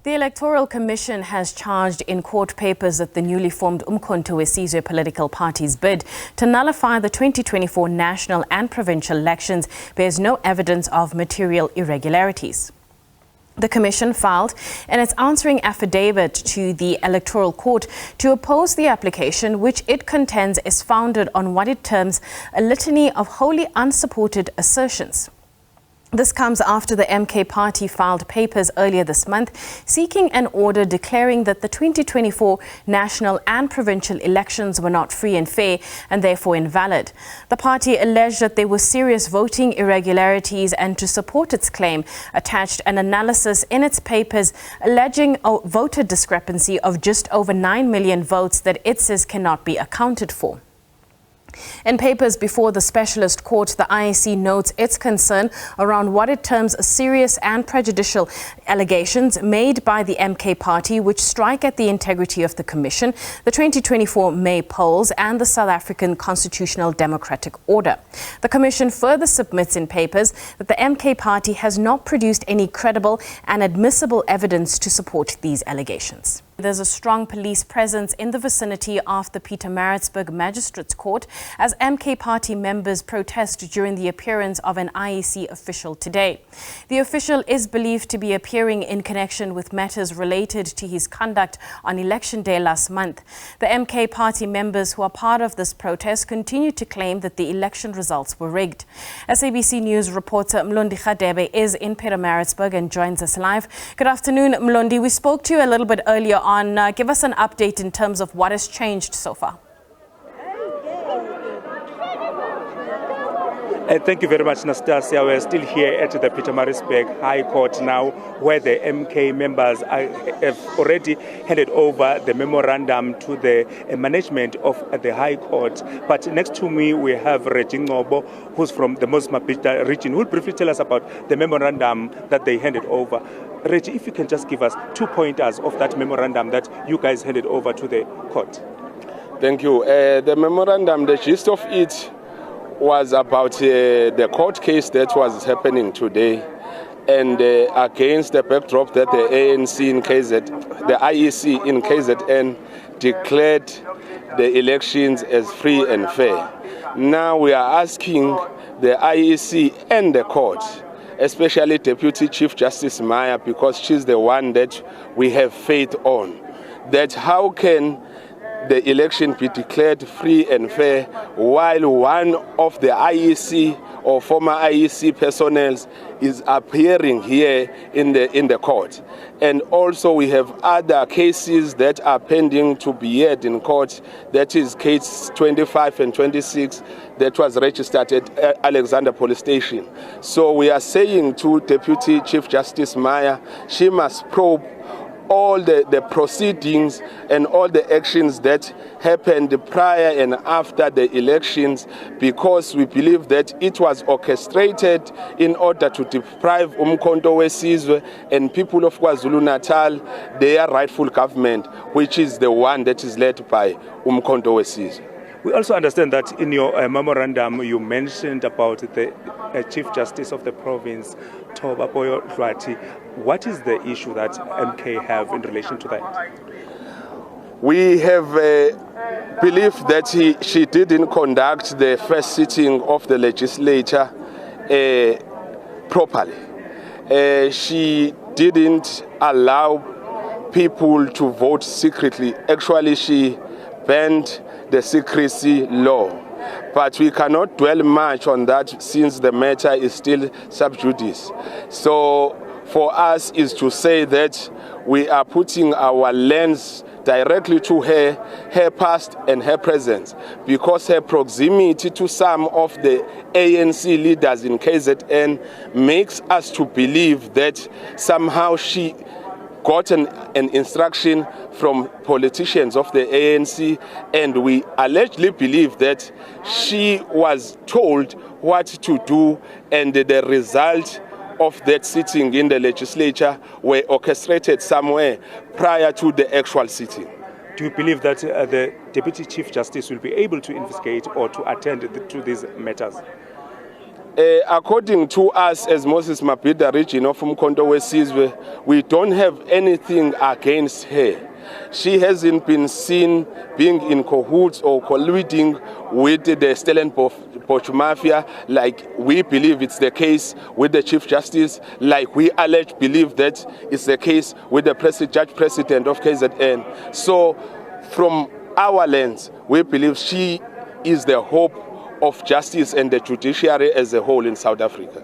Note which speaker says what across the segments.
Speaker 1: The Electoral Commission has charged in court papers that the newly formed uMkhonto weSizwe political party's bid to nullify the 2024 national and provincial elections bears no evidence of material irregularities. The Commission filed in its answering affidavit to the Electoral Court to oppose the application, which it contends is founded on what it terms a litany of wholly unsupported assertions. This comes after the MK party filed papers earlier this month seeking an order declaring that the 2024 national and provincial elections were not free and fair and therefore invalid. The party alleged that there were serious voting irregularities and, to support its claim, attached an analysis in its papers alleging a voter discrepancy of just over 9 million votes that it says cannot be accounted for. In papers before the specialist court, the IEC notes its concern around what it terms serious and prejudicial allegations made by the MK party, which strike at the integrity of the Commission, the 2024 May polls, and the South African constitutional democratic order. The Commission further submits in papers that the MK party has not produced any credible and admissible evidence to support these allegations. There's a strong police presence in the vicinity of the Pietermaritzburg Magistrates Court as MK party members protest during the appearance of an IEC official today. The official is believed to be appearing in connection with matters related to his conduct on election day last month. The MK party members who are part of this protest continue to claim that the election results were rigged. SABC News reporter Mlondi Radebe is in Pietermaritzburg and joins us live. Good afternoon, Mlondi. We spoke to you a little bit earlier on. Give us an update in terms of what has changed so far.
Speaker 2: Thank you very much, Nastasia. We're still here at the Pietermaritzburg High Court now, where the MK members have already handed over the memorandum to the management of the High Court. But next to me, we have Radebe, who's from the Mlondi region, who will briefly tell us about the memorandum that they handed over. Reggie, if you can just give us 2 pointers of that memorandum that you guys handed over to the court.
Speaker 3: Thank you. The memorandum, the gist of it was about the court case that was happening today, and against the backdrop that the ANC in KZN, the IEC in KZN declared the elections as free and fair. Now we are asking the IEC and the court, especially Deputy Chief Justice Maya, because she's the one that we have faith on, that how can the election be declared free and fair while one of the IEC or former IEC personnel is appearing here in the court. And also we have other cases that are pending to be heard in court. That is case 25 and 26 that was registered at Alexander Police Station. So we are saying to Deputy Chief Justice Maya, she must probe all the proceedings and all the actions that happened prior and after the elections, because we believe that it was orchestrated in order to deprive uMkhonto weSizwe and people of KwaZulu-Natal their rightful government, which is the one that is led by uMkhonto weSizwe.
Speaker 2: We also understand that in your memorandum you mentioned about the Chief Justice of the province, Toba Boyo-Dlwathi. What is the issue that MK have in relation to that?
Speaker 3: We have believed that she didn't conduct the first sitting of the legislature properly. She didn't allow people to vote secretly. Actually, she banned the secrecy law. But we cannot dwell much on that since the matter is still sub judice. So for us is to say that we are putting our lens directly to her past and her present, because her proximity to some of the ANC leaders in KZN makes us to believe that somehow she got an instruction from politicians of the ANC, and we allegedly believe that she was told what to do, and the result of that sitting in the legislature were orchestrated somewhere prior to the actual sitting.
Speaker 2: Do you believe that the Deputy Chief Justice will be able to investigate or to attend to these matters?
Speaker 3: According to us as Moses Mabhida region of uMkhonto weSizwe, we don't have anything against her. She hasn't been seen being in cahoots or colluding with the Stellenbosch mafia, like we believe it's the case with the Chief Justice, like we believe that it's the case with the Judge President of KZN. So from our lens, we believe she is the hope of justice and the judiciary as a whole in South Africa.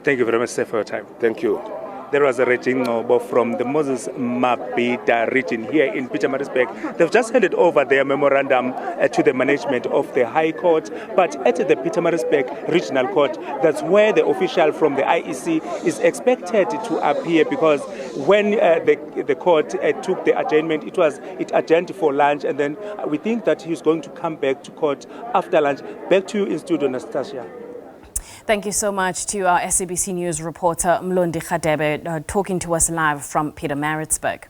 Speaker 2: Thank you very much, sir, for your time.
Speaker 3: Thank you.
Speaker 2: There was a Regine from the Moses Mabhida region here in Pietermaritzburg. They've just handed over their memorandum to the management of the High Court, but at the Pietermaritzburg Regional Court, that's where the official from the IEC is expected to appear, because when the court took the adjournment, it adjourned for lunch, and then we think that he's going to come back to court after lunch. Back to you in studio, Anastasia.
Speaker 1: Thank you so much to our SABC News reporter Mlondi Radebe talking to us live from Pietermaritzburg.